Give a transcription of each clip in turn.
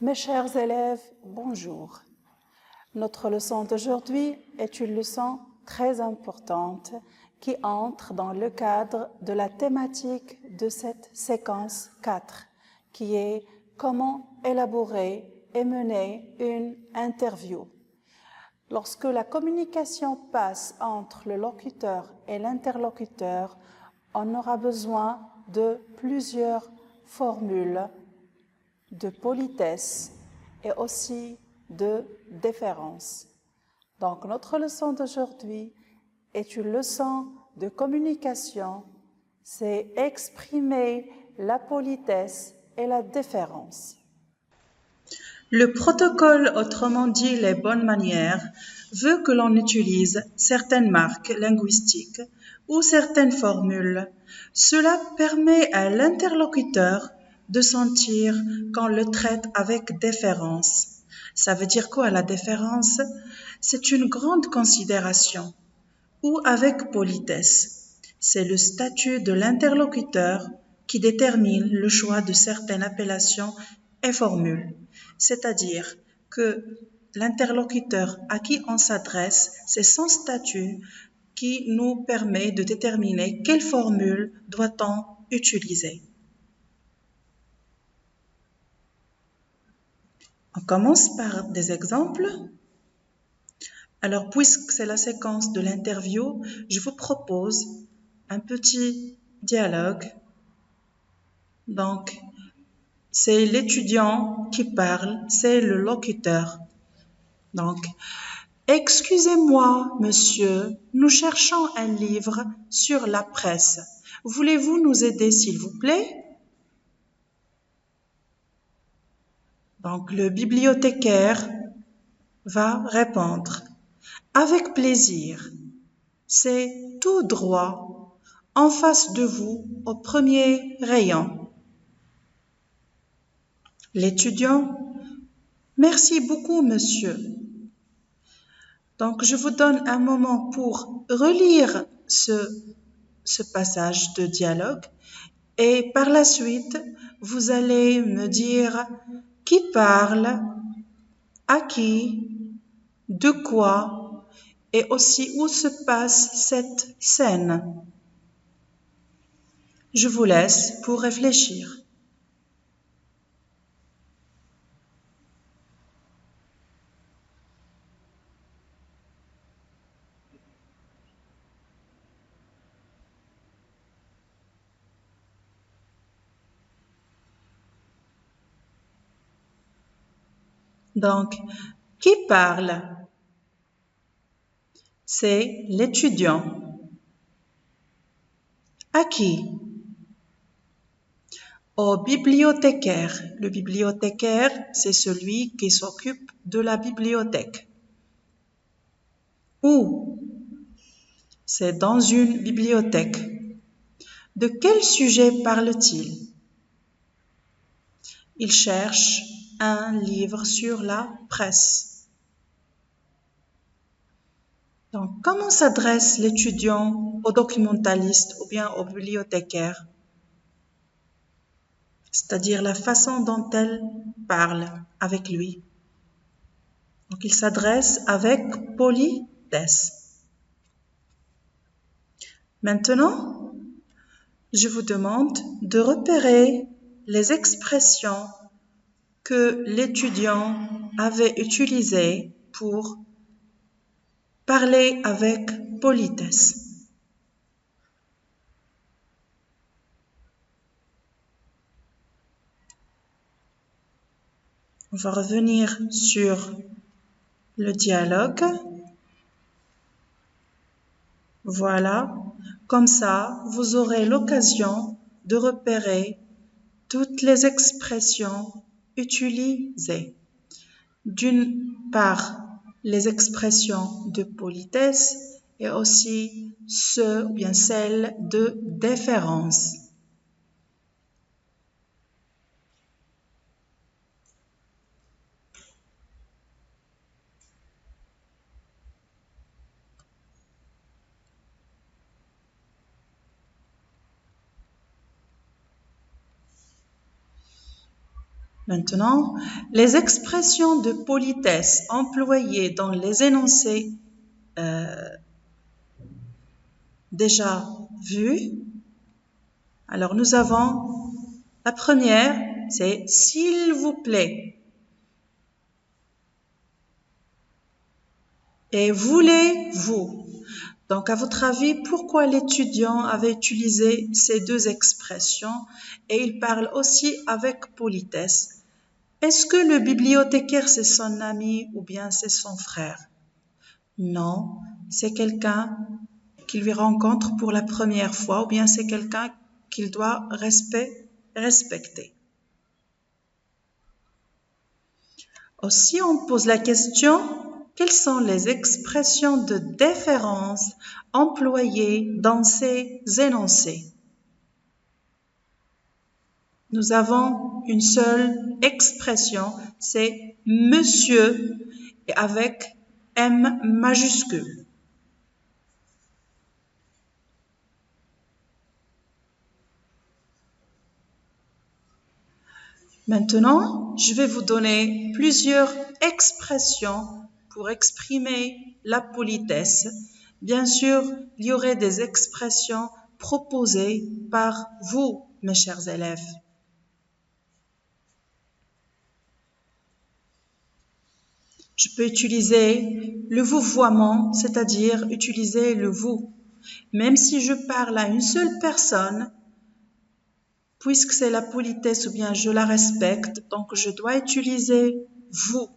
Mes chers élèves, bonjour. Notre leçon d'aujourd'hui est une leçon très importante qui entre dans le cadre de la thématique de cette séquence 4, qui est comment élaborer et mener une interview. Lorsque la communication passe entre le locuteur et l'interlocuteur, on aura besoin de plusieurs formules de politesse et aussi de déférence. Donc notre leçon d'aujourd'hui est une leçon de communication, c'est exprimer la politesse et la déférence. Le protocole, autrement dit les bonnes manières, veut que l'on utilise certaines marques linguistiques ou certaines formules. Cela permet à l'interlocuteur de sentir qu'on le traite avec déférence. Ça veut dire quoi la déférence? C'est une grande considération ou avec politesse. C'est le statut de l'interlocuteur qui détermine le choix de certaines appellations et formules. C'est-à-dire que l'interlocuteur à qui on s'adresse, c'est son statut qui nous permet de déterminer quelle formule doit-on utiliser. On commence par des exemples. Alors, puisque c'est la séquence de l'interview, je vous propose un petit dialogue. Donc, c'est l'étudiant qui parle, c'est le locuteur. Donc, excusez-moi, monsieur, nous cherchons un livre sur la presse. Voulez-vous nous aider, s'il vous plaît? Donc, le bibliothécaire va répondre. Avec plaisir. C'est tout droit, en face de vous, au premier rayon. L'étudiant, merci beaucoup, monsieur. Donc, je vous donne un moment pour relire ce passage de dialogue et par la suite, vous allez me dire qui parle, à qui, de quoi et aussi où se passe cette scène. Je vous laisse pour réfléchir. Donc, qui parle? C'est l'étudiant. À qui? Au bibliothécaire. Le bibliothécaire, c'est celui qui s'occupe de la bibliothèque. Où? C'est dans une bibliothèque. De quel sujet parle-t-il? Il cherche un livre sur la presse. Donc, comment s'adresse l'étudiant au documentaliste ou bien au bibliothécaire? C'est-à-dire la façon dont elle parle avec lui. Donc, il s'adresse avec politesse. Maintenant, je vous demande de repérer les expressions que l'étudiant avait utilisées pour parler avec politesse. On va revenir sur le dialogue. Voilà, comme ça, vous aurez l'occasion de repérer toutes les expressions utilisées. D'une part, les expressions de politesse et aussi ceux ou bien celles de déférence. Maintenant, les expressions de politesse employées dans les énoncés déjà vus. Alors, nous avons la première, c'est « s'il vous plaît » et « voulez-vous ». Donc, à votre avis, pourquoi l'étudiant avait utilisé ces deux expressions et il parle aussi avec politesse? Est-ce que le bibliothécaire, c'est son ami ou bien c'est son frère? Non, c'est quelqu'un qu'il lui rencontre pour la première fois ou bien c'est quelqu'un qu'il doit respecter. Aussi, on pose la question, quelles sont les expressions de déférence employées dans ces énoncés? Nous avons une seule expression, c'est « monsieur » et avec M majuscule. Maintenant, je vais vous donner plusieurs expressions pour exprimer la politesse. Bien sûr, il y aurait des expressions proposées par vous, mes chers élèves. Je peux utiliser le vouvoiement, c'est-à-dire utiliser le vous. Même si je parle à une seule personne, puisque c'est la politesse ou bien je la respecte, donc je dois utiliser vous.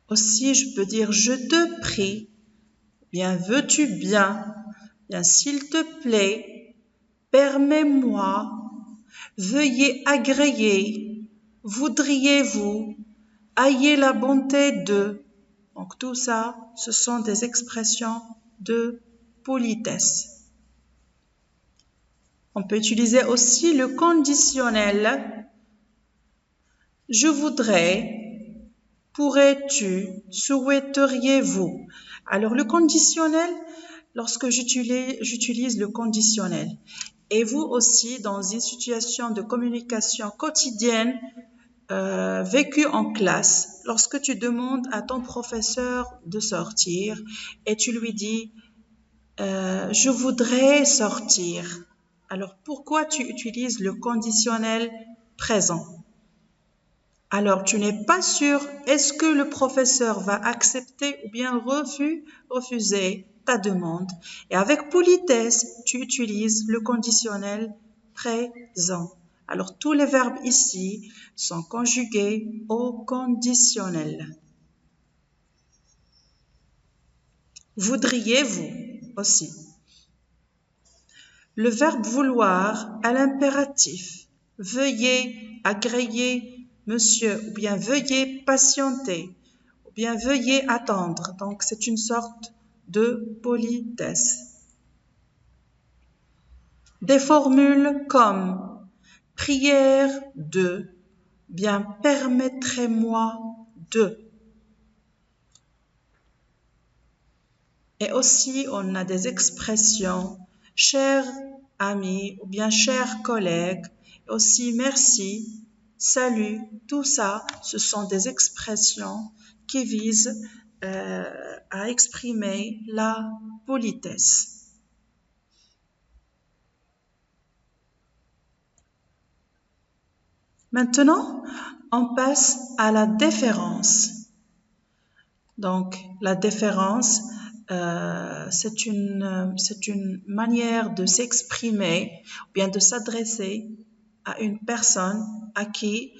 Aussi, je peux dire je te prie, bien veux-tu bien, bien s'il te plaît, permets-moi, veuillez agréer, voudriez-vous, ayez la bonté de. Donc tout ça, ce sont des expressions de politesse. On peut utiliser aussi le conditionnel. Je voudrais, pourrais-tu, souhaiteriez-vous. Alors le conditionnel, lorsque j'utilise le conditionnel, et vous aussi dans une situation de communication quotidienne vécue en classe, lorsque tu demandes à ton professeur de sortir et tu lui dis je voudrais sortir. Alors, pourquoi tu utilises le conditionnel présent? Alors, tu n'es pas sûr, est-ce que le professeur va accepter ou bien refuser ta demande? Et avec politesse, tu utilises le conditionnel présent. Alors, tous les verbes ici sont conjugués au conditionnel. Voudriez-vous aussi? Le verbe vouloir à l'impératif. Veuillez agréer, monsieur, ou bien veuillez patienter, ou bien veuillez attendre. Donc, c'est une sorte de politesse. Des formules comme prière de, bien permettrez-moi de. Et aussi, on a des expressions cher ami ou bien cher collègue, aussi merci, salut, tout ça, ce sont des expressions qui visent à exprimer la politesse. Maintenant, on passe à la déférence. Donc, la déférence, c'est une manière de s'exprimer ou bien de s'adresser à une personne à qui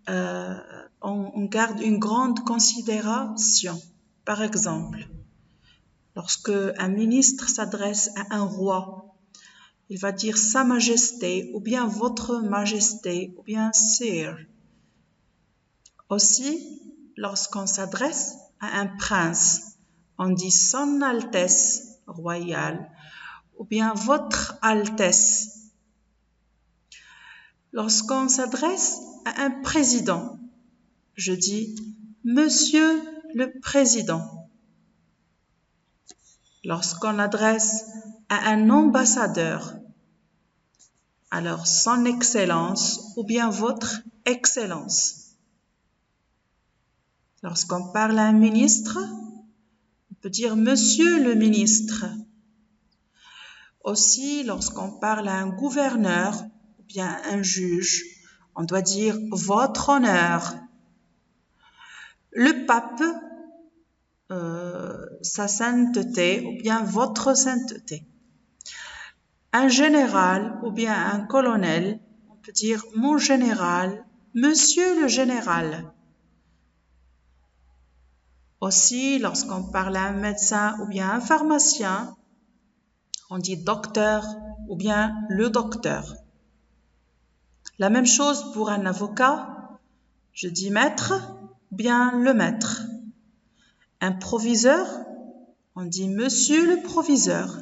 on garde une grande considération. Par exemple, lorsque un ministre s'adresse à un roi, il va dire Sa Majesté ou bien Votre Majesté ou bien Sire. Aussi, lorsqu'on s'adresse à un prince, on dit Son Altesse royale ou bien Votre Altesse. Lorsqu'on s'adresse à un président, je dis Monsieur le Président. Lorsqu'on adresse à un ambassadeur, Alors, son excellence ou bien votre excellence. Lorsqu'on parle à un ministre, on peut dire monsieur le ministre. Aussi, lorsqu'on parle à un gouverneur ou bien un juge, on doit dire votre honneur. Le pape, sa sainteté ou bien votre sainteté. Un général ou bien un colonel, on peut dire mon général, monsieur le général. Aussi, lorsqu'on parle à un médecin ou bien un pharmacien, on dit docteur ou bien le docteur. La même chose pour un avocat, je dis maître ou bien le maître. Un proviseur, on dit monsieur le proviseur.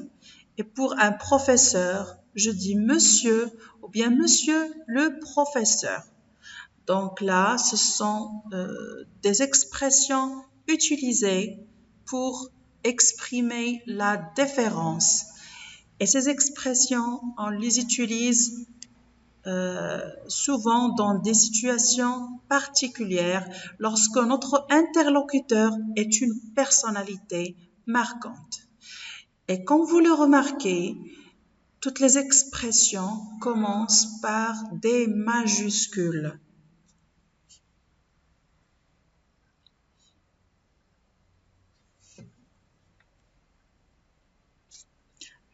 Et pour un professeur, je dis monsieur ou bien monsieur le professeur. Donc là, ce sont des expressions utilisées pour exprimer la déférence. Et ces expressions, on les utilise souvent dans des situations particulières lorsque notre interlocuteur est une personnalité marquante. Et comme vous le remarquez, toutes les expressions commencent par des majuscules.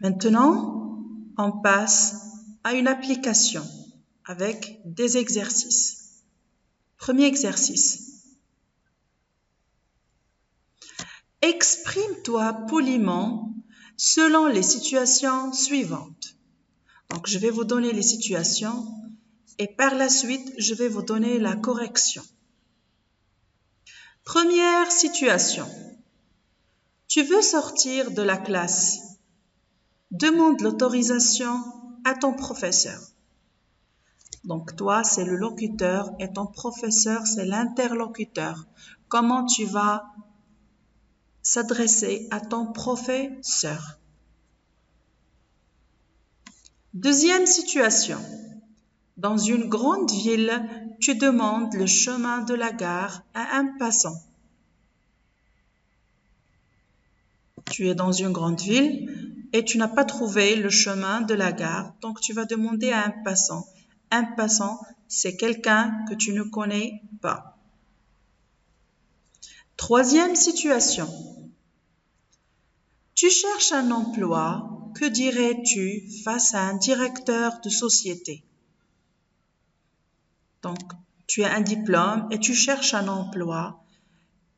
Maintenant, on passe à une application avec des exercices. Premier exercice. Exprime-toi poliment selon les situations suivantes. Donc, je vais vous donner les situations et par la suite, je vais vous donner la correction. Première situation. Tu veux sortir de la classe. Demande l'autorisation à ton professeur. Donc, toi, c'est le locuteur et ton professeur, c'est l'interlocuteur. Comment tu vas s'adresser à ton professeur? Deuxième situation. Dans une grande ville, tu demandes le chemin de la gare à un passant. Tu es dans une grande ville et tu n'as pas trouvé le chemin de la gare, donc tu vas demander à un passant. Un passant, c'est quelqu'un que tu ne connais pas. Troisième situation. Tu cherches un emploi, que dirais-tu face à un directeur de société? Donc, tu as un diplôme et tu cherches un emploi.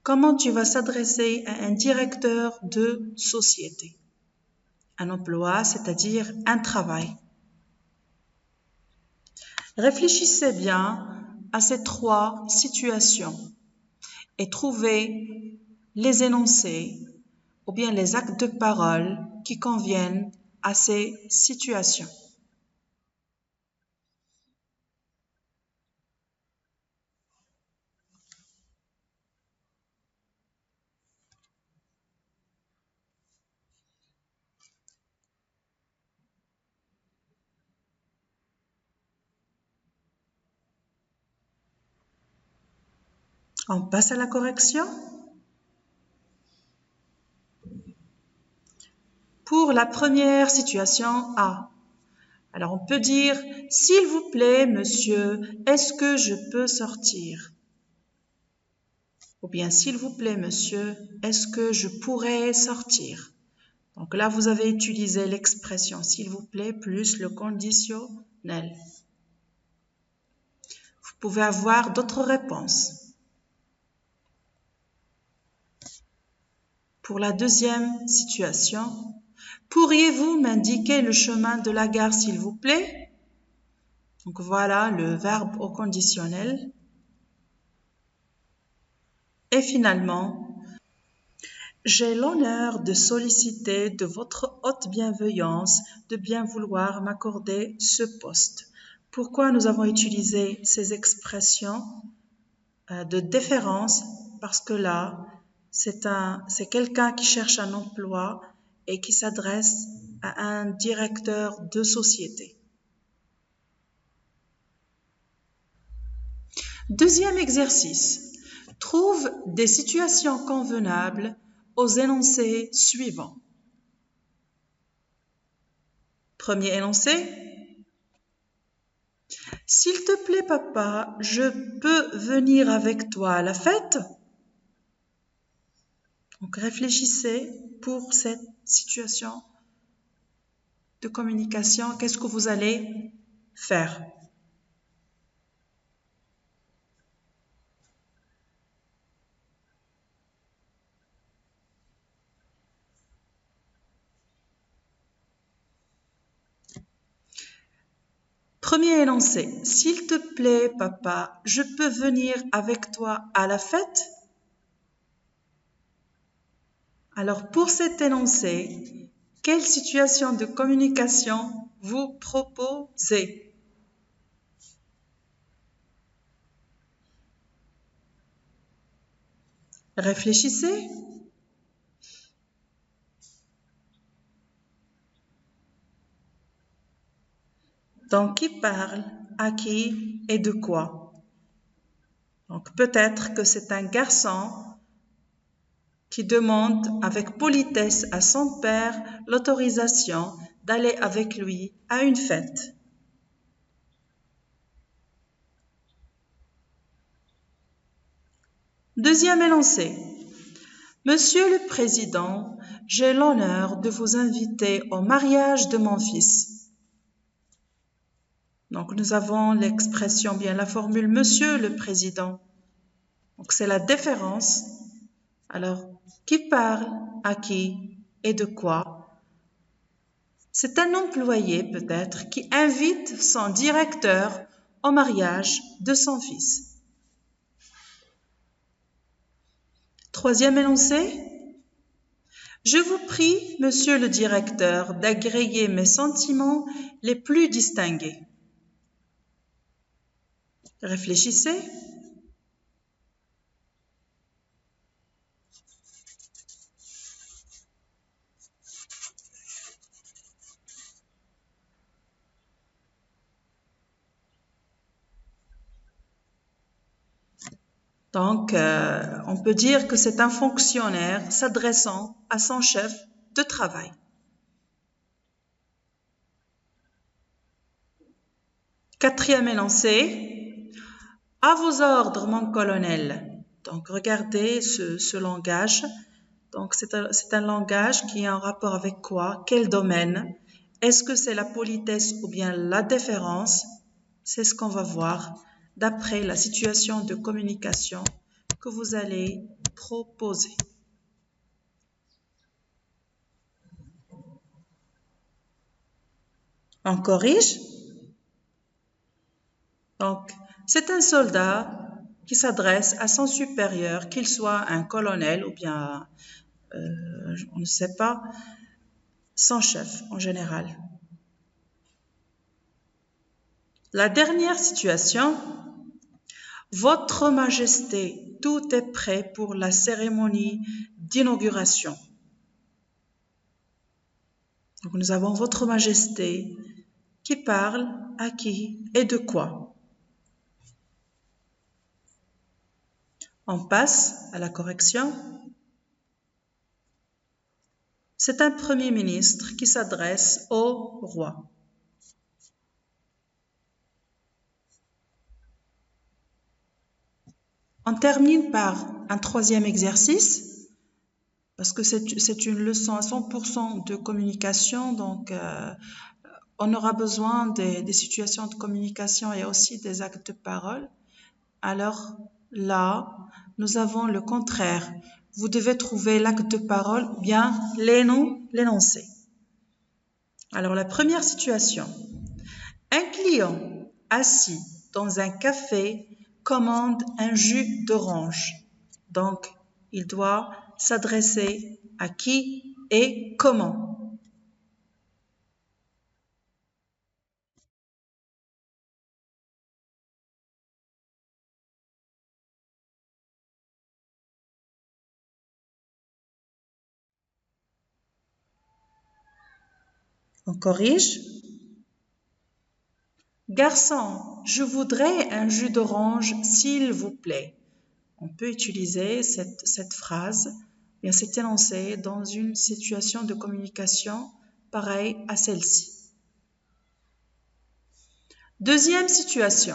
Comment tu vas s'adresser à un directeur de société? Un emploi, c'est-à-dire un travail. Réfléchissez bien à ces trois situations et trouvez les énoncés ou bien les actes de parole qui conviennent à ces situations. On passe à la correction. Pour la première situation A, alors on peut dire « S'il vous plaît, monsieur, est-ce que je peux sortir ?» Ou bien « S'il vous plaît, monsieur, est-ce que je pourrais sortir ?» Donc là, vous avez utilisé l'expression « s'il vous plaît » plus le conditionnel. Vous pouvez avoir d'autres réponses. Pour la deuxième situation, pourriez-vous m'indiquer le chemin de la gare, s'il vous plaît? Donc voilà le verbe au conditionnel. Et finalement, j'ai l'honneur de solliciter de votre haute bienveillance de bien vouloir m'accorder ce poste. Pourquoi nous avons utilisé ces expressions de déférence? Parce que là, c'est quelqu'un qui cherche un emploi et qui s'adresse à un directeur de société. Deuxième exercice. Trouve des situations convenables aux énoncés suivants. Premier énoncé. S'il te plaît, papa, je peux venir avec toi à la fête? Donc, réfléchissez pour cette situation de communication. Qu'est-ce que vous allez faire? Premier énoncé. S'il te plaît, papa, je peux venir avec toi à la fête? Alors, pour cet énoncé, quelle situation de communication vous proposez? Réfléchissez. Donc, qui parle, à qui et de quoi? Donc, peut-être que c'est un garçon qui demande avec politesse à son père l'autorisation d'aller avec lui à une fête. Deuxième énoncé. Monsieur le Président, j'ai l'honneur de vous inviter au mariage de mon fils. Donc, nous avons l'expression, bien la formule Monsieur le Président. Donc, c'est la déférence. Alors, qui parle, à qui et de quoi? C'est un employé peut-être qui invite son directeur au mariage de son fils. Troisième énoncé. Je vous prie, monsieur le directeur, d'agréer mes sentiments les plus distingués. Réfléchissez. Donc, on peut dire que c'est un fonctionnaire s'adressant à son chef de travail. Quatrième énoncé. À vos ordres, mon colonel. Donc, regardez ce langage. Donc, c'est un langage qui est en rapport avec quoi? Quel domaine? Est-ce que c'est la politesse ou bien la déférence? C'est ce qu'on va voir d'après la situation de communication que vous allez proposer. On corrige. Donc, c'est un soldat qui s'adresse à son supérieur, qu'il soit un colonel ou bien, on ne sait pas, son chef en général. La dernière situation. Votre Majesté, tout est prêt pour la cérémonie d'inauguration. Donc, nous avons Votre Majesté qui parle, à qui et de quoi. On passe à la correction. C'est un Premier ministre qui s'adresse au roi. On termine par un troisième exercice, parce que c'est une leçon à 100% de communication, donc on aura besoin des situations de communication et aussi des actes de parole. Alors là, nous avons le contraire. Vous devez trouver l'acte de parole ou bien l'énoncé. Alors la première situation. Un client assis dans un café commande un jus d'orange. Donc, il doit s'adresser à qui et comment. On corrige. Garçon, je voudrais un jus d'orange, s'il vous plaît. On peut utiliser cette phrase, bien cet énoncé, dans une situation de communication pareille à celle-ci. Deuxième situation.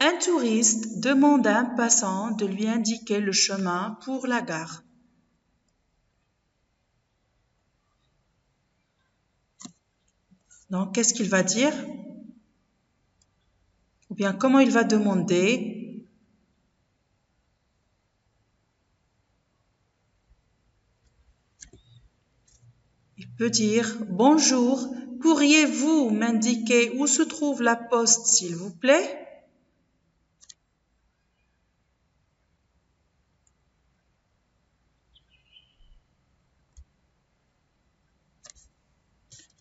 Un touriste demande à un passant de lui indiquer le chemin pour la gare. Donc, qu'est-ce qu'il va dire? Ou bien, comment il va demander? Il peut dire « Bonjour, pourriez-vous m'indiquer où se trouve la poste, s'il vous plaît ?»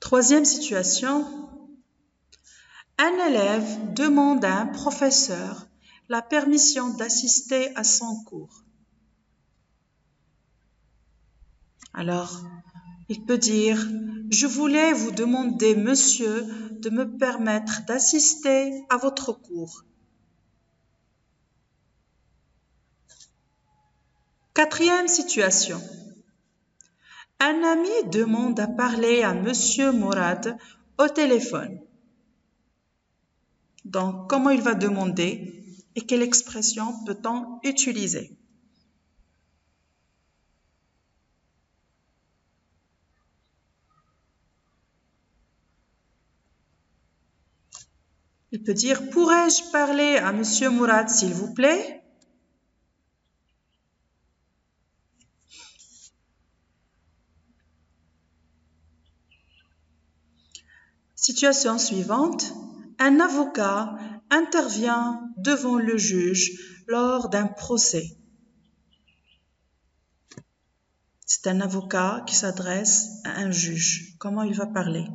Troisième situation. Un élève demande à un professeur la permission d'assister à son cours. Alors, il peut dire « Je voulais vous demander, monsieur, de me permettre d'assister à votre cours. » Quatrième situation. Un ami demande à parler à monsieur Mourad au téléphone. Donc, comment il va demander et quelle expression peut-on utiliser? Il peut dire « Pourrais-je parler à monsieur Mourad, s'il vous plaît ?» Situation suivante. Un avocat intervient devant le juge lors d'un procès. C'est un avocat qui s'adresse à un juge. Comment il va parler?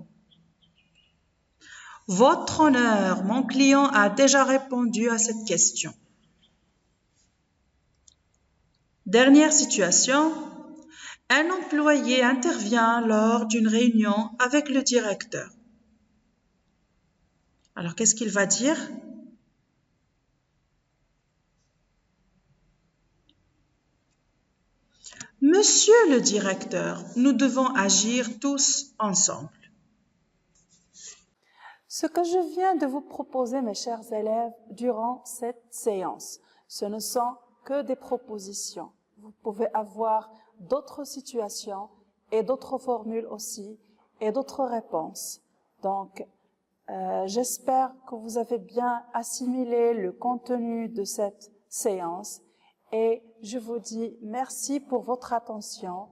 Votre honneur, mon client a déjà répondu à cette question. Dernière situation. Un employé intervient lors d'une réunion avec le directeur. Alors, qu'est-ce qu'il va dire? Monsieur le directeur, nous devons agir tous ensemble. Ce que je viens de vous proposer, mes chers élèves, durant cette séance, ce ne sont que des propositions. Vous pouvez avoir d'autres situations et d'autres formules aussi et d'autres réponses. Donc, j'espère que vous avez bien assimilé le contenu de cette séance et je vous dis merci pour votre attention